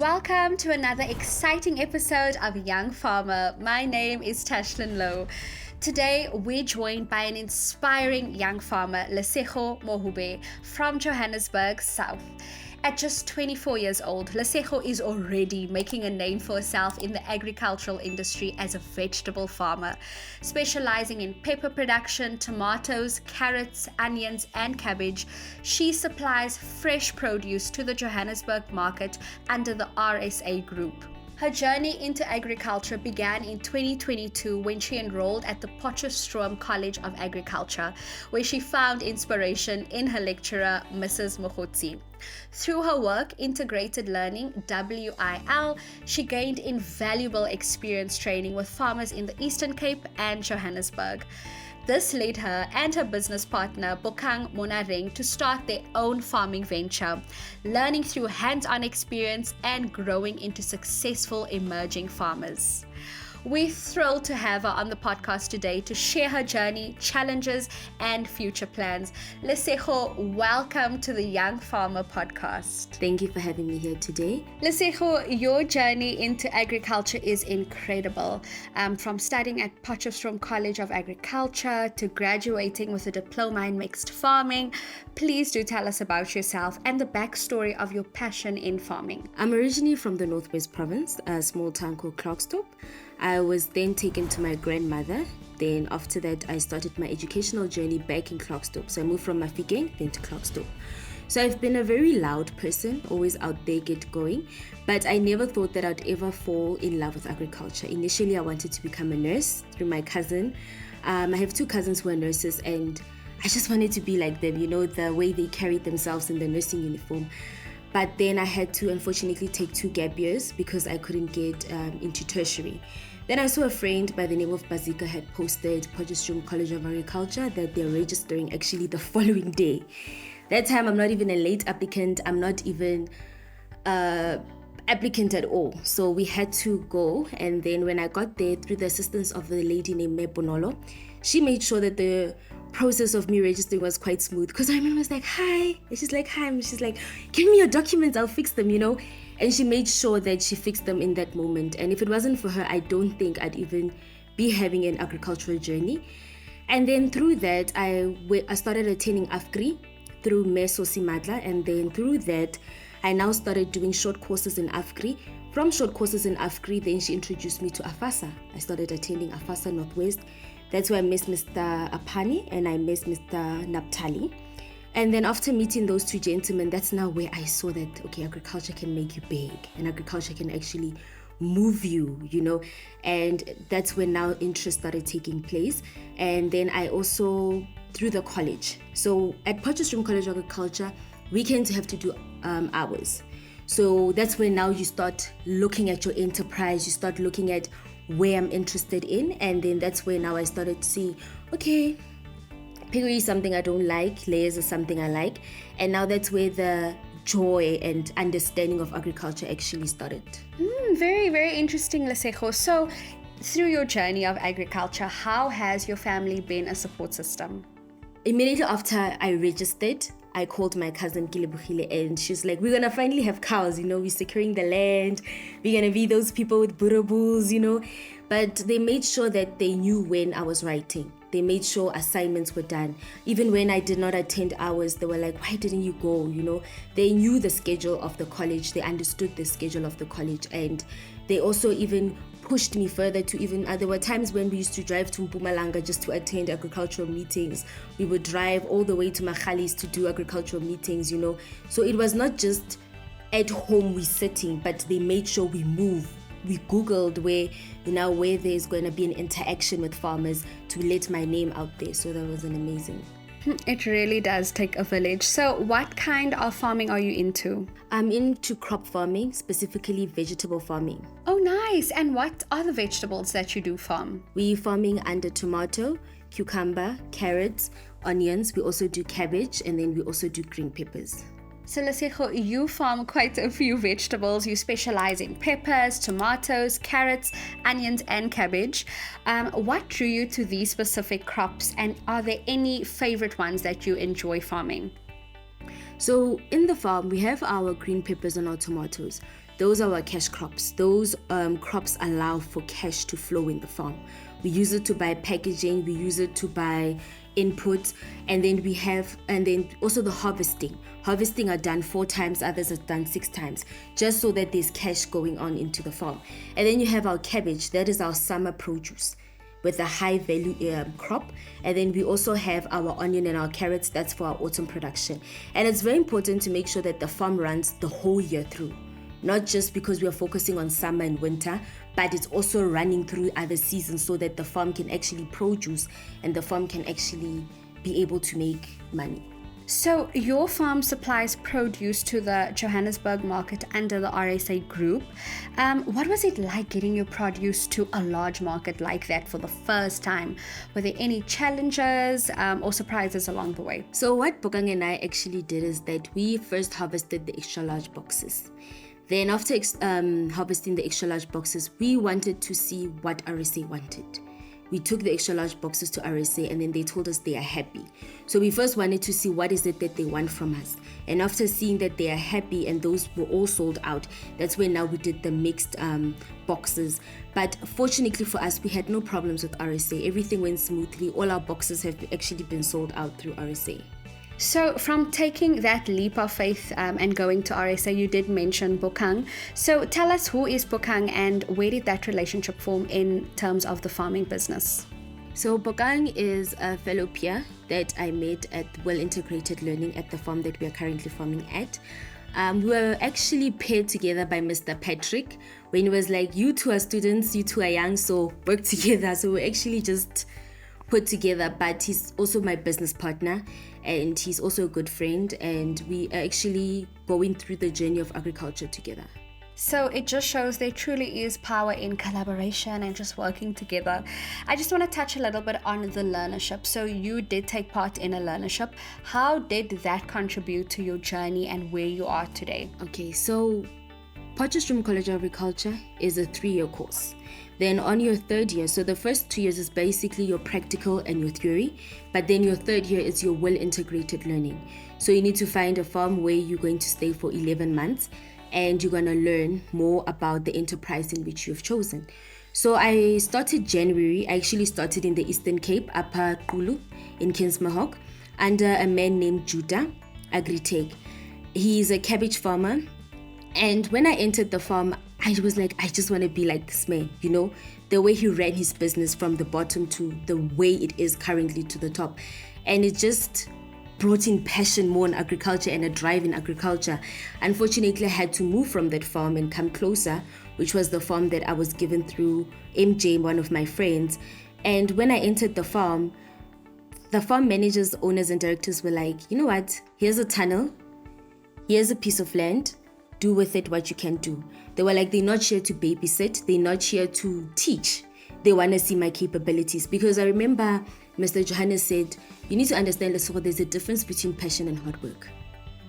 Welcome to another exciting episode of Young Farmer. My name is Tashlin Lowe. Today, we're joined by an inspiring young farmer, Lesego Mohube, from Johannesburg South. At just 24 years old, Lesego is already making a name for herself in the agricultural industry as a vegetable farmer, specializing in pepper production, tomatoes, carrots, onions, and cabbage. She supplies fresh produce to the Johannesburg market under the RSA Group. Her journey into agriculture began in 2022 when she enrolled at the Potchefstroom College of Agriculture, where she found inspiration in her lecturer, Mrs. Mogotsi. Through her work, Integrated Learning, WIL, she gained invaluable experience training with farmers in the Eastern Cape and Johannesburg. This led her and her business partner, Bokang Monareng, to start their own farming venture, learning through hands-on experience and growing into successful emerging farmers. We're thrilled to have her on the podcast today to share her journey, challenges, and future plans. Lesego, welcome to the Young Farmer podcast. Thank you for having me here today. Lesego, your journey into agriculture is incredible. From studying at Potchefstroom College of Agriculture to graduating with a diploma in mixed farming, please do tell us about yourself and the backstory of your passion in farming. I'm originally from the Northwest Province, a small town called Klerksdorp. I was then taken to my grandmother. Then after that, I started my educational journey back in Klerksdorp. So I moved from Mafikeng then to Klerksdorp. So I've been a very loud person, always out there, get going. But I never thought that I'd ever fall in love with agriculture. Initially, I wanted to become a nurse through my cousin. I have two cousins who are nurses, and I just wanted to be like them, the way they carried themselves in the nursing uniform. But then I had to unfortunately take 2 gap years because I couldn't get into tertiary. Then I saw a friend by the name of Bazika had posted Potchefstroom College of Agriculture that they're registering actually the following day. That time I'm not even a late applicant, I'm not even applicant at all. So we had to go, and then when I got there, through the assistance of a lady named Bonolo, she made sure that the process of me registering was quite smooth, because I remember I was like, hi, and she's like, hi, and she's like, give me your documents, I'll fix them, and she made sure that she fixed them in that moment. And if it wasn't for her, I don't think I'd even be having an agricultural journey. And then through that, I started attending AFGRI through Meso Simatla, and then through that, I now started doing short courses in AFGRI. From short courses in AFGRI, then she introduced me to AFASA. I started attending AFASA Northwest. That's where I met Mr. Apani and I met Mr. Naptali. And then after meeting those 2 gentlemen, that's now where I saw that, okay, agriculture can make you big and agriculture can actually move you, and that's when now interest started taking place. And then I also, through the college. So at Potchefstroom College of Agriculture, weekends you have to do hours. So that's when now you start looking at your enterprise, you start looking at where I'm interested in, and then that's where now I started to see, okay, piggery is something I don't like, layers is something I like, and now that's where the joy and understanding of agriculture actually started. Very, very interesting, Lesego. So through your journey of agriculture, how has your family been a support system? Immediately after I registered, I called my cousin Kilebukhile, and she's like, we're gonna finally have cows, we're securing the land, we're gonna be those people with burabus, but they made sure that they knew when I was writing. They made sure assignments were done. Even when I did not attend hours, they were like, why didn't you go? They knew the schedule of the college, they understood the schedule of the college, and they also even pushed me further to even, there were times when we used to drive to Mpumalanga just to attend agricultural meetings. We would drive all the way to Makhalis to do agricultural meetings, So it was not just at home we sitting, but they made sure we move. We Googled where there's going to be an interaction with farmers to let my name out there. So that was an amazing. It really does take a village. So what kind of farming are you into? I'm into crop farming, specifically vegetable farming. Oh, nice. And what are the vegetables that you do farm? We're farming under tomato, cucumber, carrots, onions. We also do cabbage, and then we also do green peppers. So Lesego, you farm quite a few vegetables. You specialize in peppers, tomatoes, carrots, onions, and cabbage. What drew you to these specific crops, and are there any favorite ones that you enjoy farming? So in the farm, we have our green peppers and our tomatoes. Those are our cash crops. Those crops allow for cash to flow in the farm. We use it to buy packaging, we use it to buy input, and then also the harvesting. Harvesting are done 4 times, others are done 6 times, just so that there's cash going on into the farm. And then you have our cabbage, that is our summer produce with a high value crop. And then we also have our onion and our carrots, that's for our autumn production. And it's very important to make sure that the farm runs the whole year through, not just because we are focusing on summer and winter, but it's also running through other seasons so that the farm can actually produce and the farm can actually be able to make money. So your farm supplies produce to the Johannesburg market under the RSA Group. What was it like getting your produce to a large market like that for the first time? Were there any challenges or surprises along the way? So what Bokang and I actually did is that we first harvested the extra large boxes. Then after harvesting the extra large boxes, we wanted to see what RSA wanted. We took the extra large boxes to RSA and then they told us they are happy. So we first wanted to see what is it that they want from us. And after seeing that they are happy and those were all sold out, that's when now we did the mixed boxes. But fortunately for us, we had no problems with RSA. Everything went smoothly. All our boxes have actually been sold out through RSA. So from taking that leap of faith and going to RSA, you did mention Bokang. So tell us, who is Bokang and where did that relationship form in terms of the farming business? So Bokang is a fellow peer that I met at Well Integrated Learning at the farm that we are currently farming at. We were actually paired together by Mr. Patrick when he was like, you two are students, you two are young, so work together. So we actually just put together, but he's also my business partner and he's also a good friend, and we are actually going through the journey of agriculture together. So it just shows there truly is power in collaboration and just working together. I just want to touch a little bit on the learnership. So you did take part in a learnership. How did that contribute to your journey and where you are today? Okay, so Potchefstroom College of Agriculture is a 3-year course. Then on your 3rd year, so the first 2 years is basically your practical and your theory, but then your 3rd year is your well integrated learning. So you need to find a farm where you're going to stay for 11 months and you're going to learn more about the enterprise in which you've chosen. So I started January. I actually started in the Eastern Cape, Upper Qulu in Kinsmahawk, under a man named Judah Agritech. He's a cabbage farmer. And when I entered the farm, I was like, I just want to be like this man, you know, the way he ran his business from the bottom to the way it is currently to the top. And it just brought in passion more in agriculture and a drive in agriculture. Unfortunately, I had to move from that farm and come closer, which was the farm that I was given through MJ, one of my friends. And when I entered the farm managers, owners, and directors were like, you know what, here's a tunnel, here's a piece of land, do with it what you can do. They were like, they're not here to babysit, they're not here to teach. They want to see my capabilities. Because I remember Mr. Johannes said, you need to understand, Lesego, there's a difference between passion and hard work.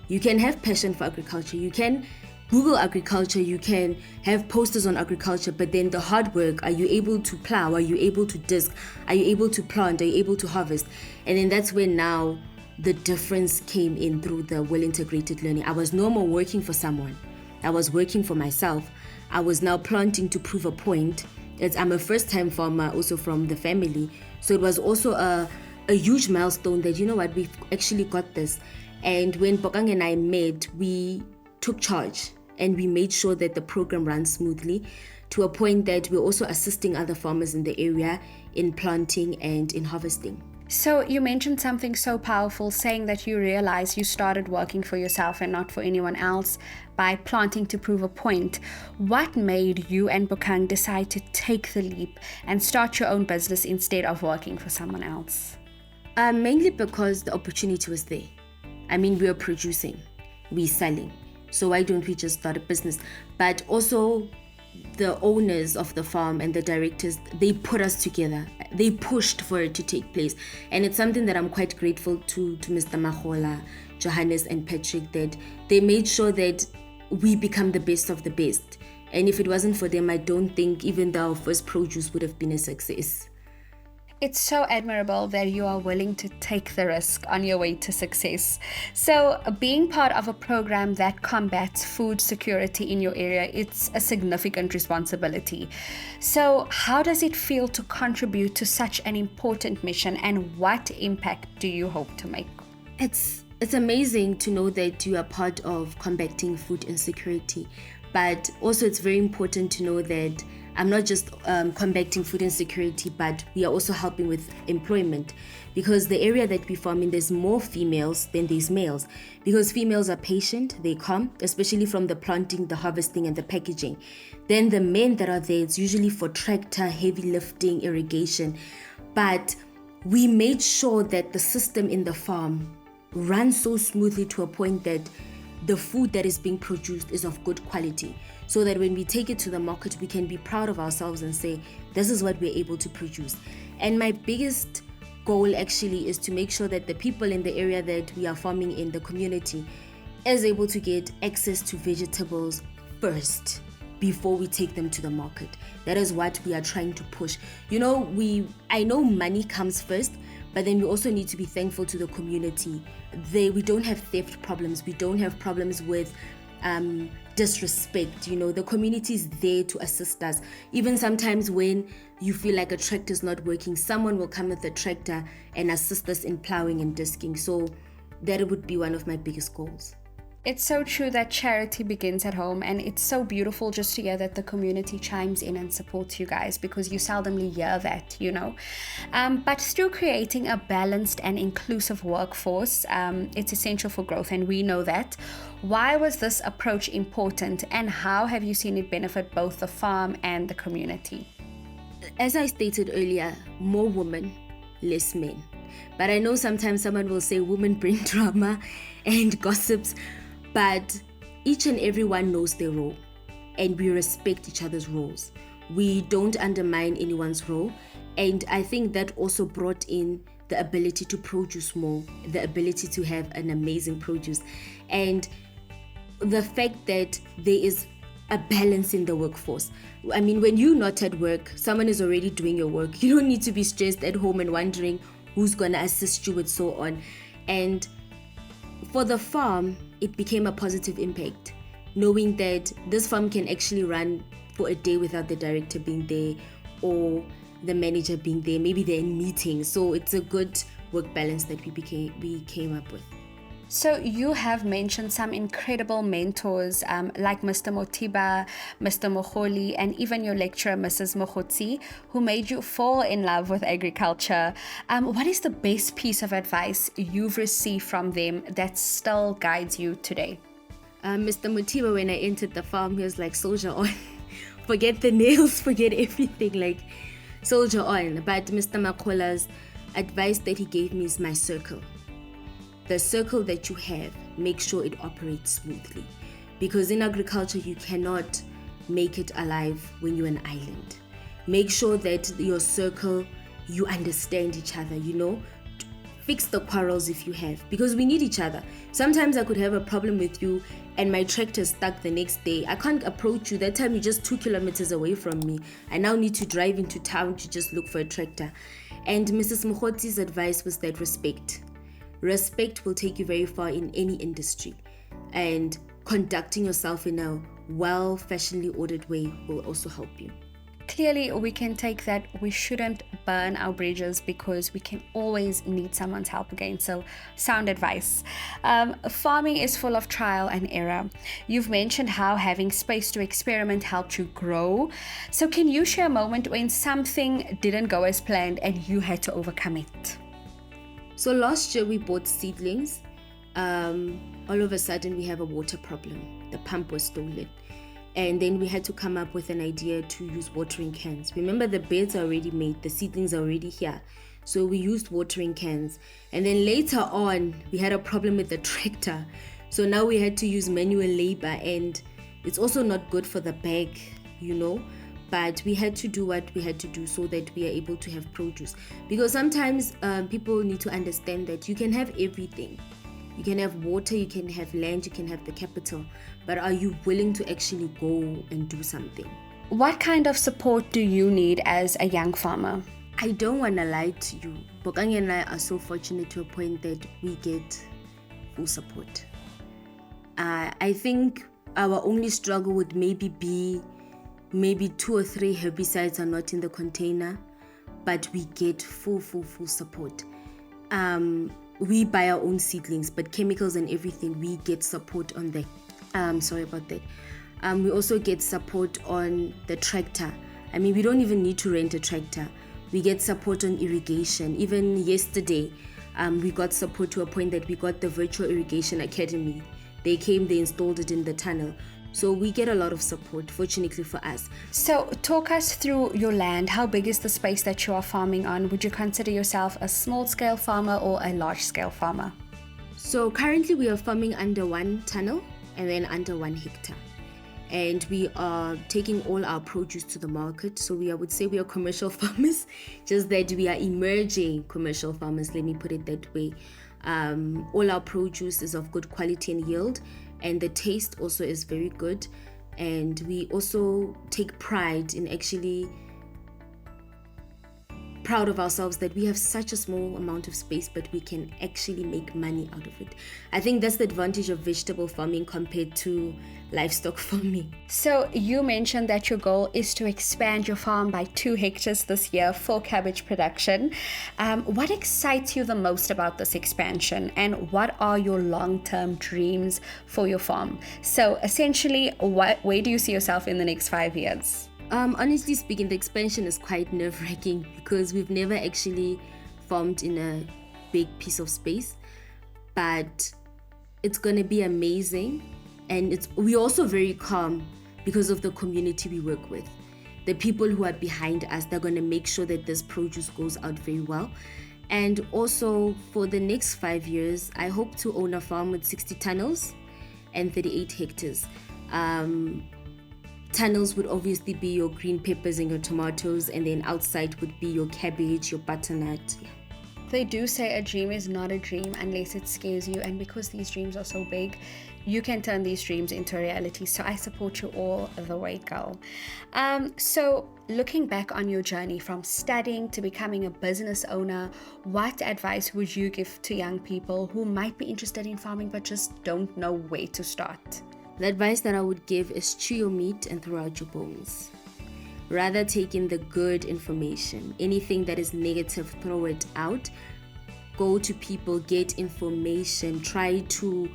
You can have passion for agriculture, you can Google agriculture, you can have posters on agriculture, but then the hard work, are you able to plow? Are you able to disc? Are you able to plant? Are you able to harvest? And then that's when now the difference came in through the well integrated learning. I was no more working for someone. I was working for myself. I was now planting to prove a point. I'm a first-time farmer also from the family. So it was also a huge milestone that, you know what, we've actually got this. And when Bokang and I met, we took charge and we made sure that the program ran smoothly to a point that we're also assisting other farmers in the area in planting and in harvesting. So you mentioned something so powerful, saying that you realized you started working for yourself and not for anyone else by planting to prove a point. What made you and Bokang decide to take the leap and start your own business instead of working for someone else? Mainly because the opportunity was there. I mean, we are producing, we're selling. So why don't we just start a business? But also the owners of the farm and the directors, they put us together. They pushed for it to take place. And it's something that I'm quite grateful to Mr. Mahola, Johannes and Patrick, that they made sure that we become the best of the best. And if it wasn't for them, I don't think even our first produce would have been a success. It's so admirable that you are willing to take the risk on your way to success. So, being part of a program that combats food security in your area, it's a significant responsibility. So, how does it feel to contribute to such an important mission, and what impact do you hope to make? It's amazing to know that you are part of combating food insecurity, but also it's very important to know that I'm not just combating food insecurity, but we are also helping with employment, because the area that we farm in, there's more females than there's males, because females are patient, they come, especially from the planting, the harvesting, and the packaging. Then the men that are there, it's usually for tractor, heavy lifting, irrigation, but we made sure that the system in the farm runs so smoothly to a point that the food that is being produced is of good quality, so that when we take it to the market, we can be proud of ourselves and say, this is what we're able to produce. And my biggest goal actually is to make sure that the people in the area that we are farming in, the community, is able to get access to vegetables first before we take them to the market. That is what we are trying to push. I know money comes first, but then we also need to be thankful to the community. We don't have theft problems. We don't have problems with disrespect. The community is there to assist us. Even sometimes when you feel like a tractor is not working, someone will come with a tractor and assist us in plowing and disking. So that would be one of my biggest goals. It's so true that charity begins at home, and it's so beautiful just to hear that the community chimes in and supports you guys, because you seldomly hear that, But through creating a balanced and inclusive workforce, it's essential for growth, and we know that. Why was this approach important, and how have you seen it benefit both the farm and the community? As I stated earlier, more women, less men. But I know sometimes someone will say women bring drama and gossips, but each and everyone knows their role, and we respect each other's roles. We don't undermine anyone's role, and I think that also brought in the ability to produce more, the ability to have an amazing produce, and the fact that there is a balance in the workforce. I mean, when you're not at work, someone is already doing your work. You don't need to be stressed at home and wondering who's going to assist you with so on. And for the farm, it became a positive impact, knowing that this farm can actually run for a day without the director being there or the manager being there. Maybe they're in meetings. So it's a good work balance that we came up with. So you have mentioned some incredible mentors like Mr. Motiba, Mr. Moholi, and even your lecturer, Mrs. Mogotsi, who made you fall in love with agriculture. What is the best piece of advice you've received from them that still guides you today? Mr. Motiba, when I entered the farm, he was like, soldier on. Forget the nails, forget everything, like soldier on. But Mr. Makola's advice that he gave me is my circle. The circle that you have, make sure it operates smoothly, because in agriculture you cannot make it alive when you're an island. Make sure that your circle, you understand each other, fix the quarrels if you have, because we need each other. Sometimes I could have a problem with you and my tractor stuck the next day. I can't approach you. That time you're just 2 kilometers away from me. I now need to drive into town to just look for a tractor. And Mrs. Mogotsi's advice was that Respect will take you very far in any industry, and conducting yourself in a well-fashionedly ordered way will also help you. Clearly, we can take that we shouldn't burn our bridges, because we can always need someone's help again. So, sound advice. Farming is full of trial and error. You've mentioned how having space to experiment helped you grow. So, can you share a moment when something didn't go as planned and you had to overcome it? So last year we bought seedlings. All of a sudden we have a water problem. The pump was stolen. And then we had to come up with an idea to use watering cans. Remember, the beds are already made, the seedlings are already here. So we used watering cans. And then later on, we had a problem with the tractor. So now we had to use manual labor, and it's also not good for the bag, But we had to do what we had to do so that we are able to have produce. Because sometimes people need to understand that you can have everything. You can have water, you can have land, you can have the capital. But are you willing to actually go and do something? What kind of support do you need as a young farmer? I don't want to lie to you. Bokang and I are so fortunate to a point that we get full support. I think our only struggle would maybe be 2 or 3 herbicides are not in the container, but we get full support. We buy our own seedlings, but chemicals and everything, we get support on that. Sorry about that. We also get support on the tractor. I mean, we don't even need to rent a tractor. We get support on irrigation. Even yesterday, we got support to a point that we got the virtual irrigation academy. They came, they installed it in the tunnel. So we get a lot of support, fortunately for us. So talk us through your land. How big is the space that you are farming on? Would you consider yourself a small-scale farmer or a large-scale farmer? So currently we are farming under 1 tunnel and then under 1 hectare. And we are taking all our produce to the market. So I would say we are commercial farmers, just that we are emerging commercial farmers, let me put it that way. All our produce is of good quality and yield, and the taste also is very good. And we also take pride in actually proud of ourselves that we have such a small amount of space, but we can actually make money out of it. I think that's the advantage of vegetable farming compared to livestock farming. So you mentioned that your goal is to expand your farm by 2 hectares this year for cabbage production. What excites you the most about this expansion, and what are your long-term dreams for your farm? So essentially, where do you see yourself in the next 5 years? Honestly speaking, the expansion is quite nerve-wracking because we've never actually farmed in a big piece of space, but it's going to be amazing. And we're also very calm because of the community we work with. The people who are behind us, they're going to make sure that this produce goes out very well. And also for the next 5 years, I hope to own a farm with 60 tunnels and 38 hectares. Tunnels would obviously be your green peppers and your tomatoes, and then outside would be your cabbage, your butternut. Yeah. They do say a dream is not a dream unless it scares you, and because these dreams are so big, you can turn these dreams into a reality. So I support you all the way, girl. So looking back on your journey from studying to becoming a business owner, what advice would you give to young people who might be interested in farming but just don't know where to start? The advice that I would give is chew your meat and throw out your bones. Rather take in the good information. Anything that is negative, throw it out. Go to people, get information, try to,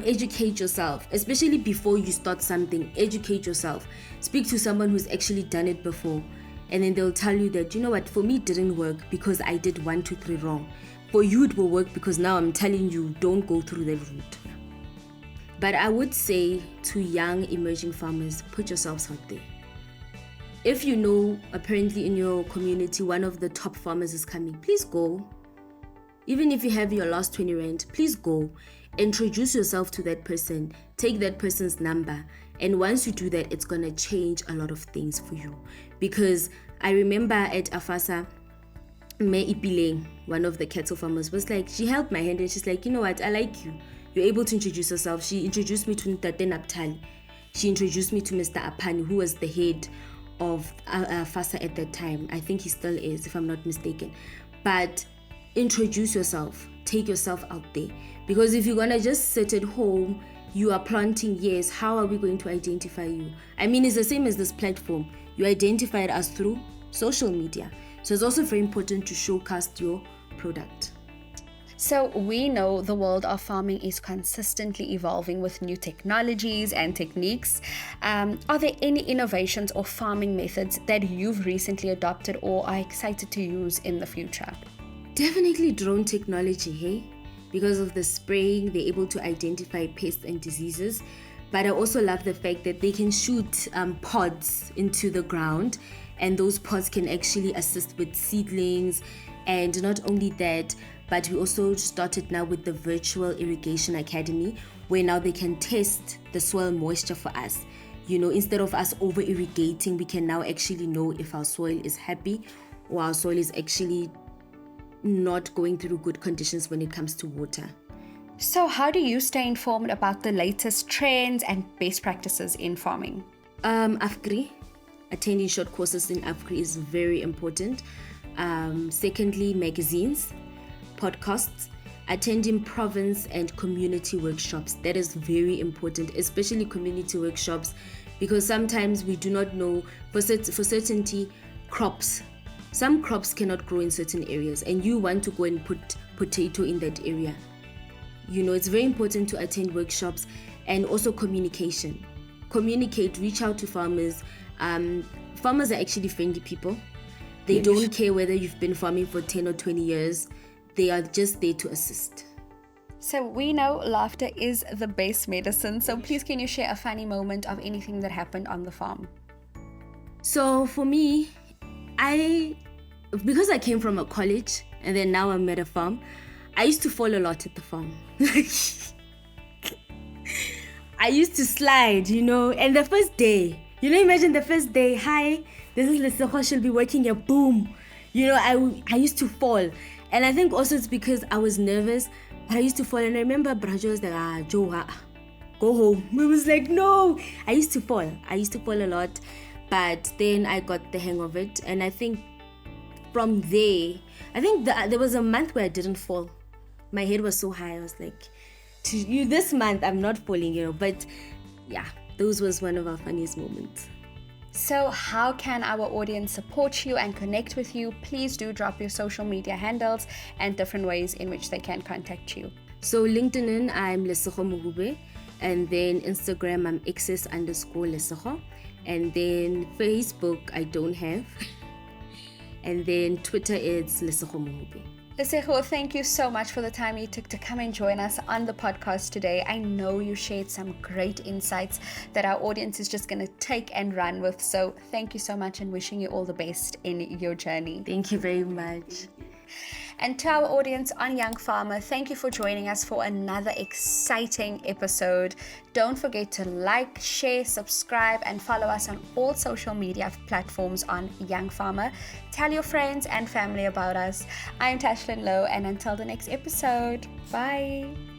educate yourself, especially before you start something. Educate yourself. Speak to someone who's actually done it before, and then they'll tell you that, for me it didn't work because I did 1, 2, 3 wrong. For you it will work because now I'm telling you, don't go through that route. But I would say to young emerging farmers, put yourselves out there. If you know, apparently in your community, one of the top farmers is coming, please go. Even if you have your last 20 rand, please go. Introduce yourself to that person. Take that person's number. And once you do that, it's going to change a lot of things for you. Because I remember at Afasa, Me Ipileng, one of the cattle farmers, was like, she held my hand and she's like, you know what, I like you. You're able to introduce yourself. She introduced me to Ntate Naptali. She introduced me to Mr. Apani, who was the head of FASA at that time. I think he still is, if I'm not mistaken. But introduce yourself. Take yourself out there. Because if you're going to just sit at home, you are planting, yes, how are we going to identify you? I mean, it's the same as this platform. You identified us through social media. So it's also very important to showcase your product. So we know the world of farming is consistently evolving with new technologies and techniques. Are there any innovations or farming methods that you've recently adopted or are excited to use in the future? Definitely drone technology, hey? Because of the spraying, they're able to identify pests and diseases. But I also love the fact that they can shoot pods into the ground, and those pods can actually assist with seedlings. And not only that, but we also started now with the virtual irrigation academy, where now they can test the soil moisture for us. Instead of us over irrigating, we can now actually know if our soil is happy or our soil is actually not going through good conditions when it comes to water. So how do you stay informed about the latest trends and best practices in farming? Afgri, attending short courses in Africa is very important. Secondly, magazines, podcasts, attending province and community workshops. That is very important, especially community workshops, because sometimes we do not know for certainty crops. Some crops cannot grow in certain areas, and you want to go and put potato in that area. It's very important to attend workshops, and also communication. Communicate, reach out to farmers. Farmers are actually friendly people. They don't care whether you've been farming for 10 or 20 years. They are just there to assist. So we know laughter is the best medicine. So please, can you share a funny moment of anything that happened on the farm? So for me, because I came from a college and then now I'm at a farm, I used to fall a lot at the farm. I used to slide, and the first day, imagine the first day, hi, this is Lesego, she'll be working here, boom. I used to fall. And I think also it's because I was nervous, but I used to fall. And I remember Brajo was like, Joe, go home. I was like, no. I used to fall a lot. But then I got the hang of it. And I think from there, there was a month where I didn't fall. My head was so high. I was like, this month I'm not falling, But yeah, those was one of our funniest moments. So how can our audience support you and connect with you? Please do drop your social media handles and different ways in which they can contact you. So LinkedIn, I'm Lesego Mohube. And then Instagram, I'm _Lesego. And then Facebook, I don't have. And then Twitter, it's Lesego Mohube. Lesego, thank you so much for the time you took to come and join us on the podcast today. I know you shared some great insights that our audience is just going to take and run with. So thank you so much, and wishing you all the best in your journey. Thank you very much. And to our audience on Young Farmer, thank you for joining us for another exciting episode. Don't forget to like, share, subscribe, and follow us on all social media platforms on Young Farmer. Tell your friends and family about us. I'm Tashlin Lowe, and until the next episode, bye.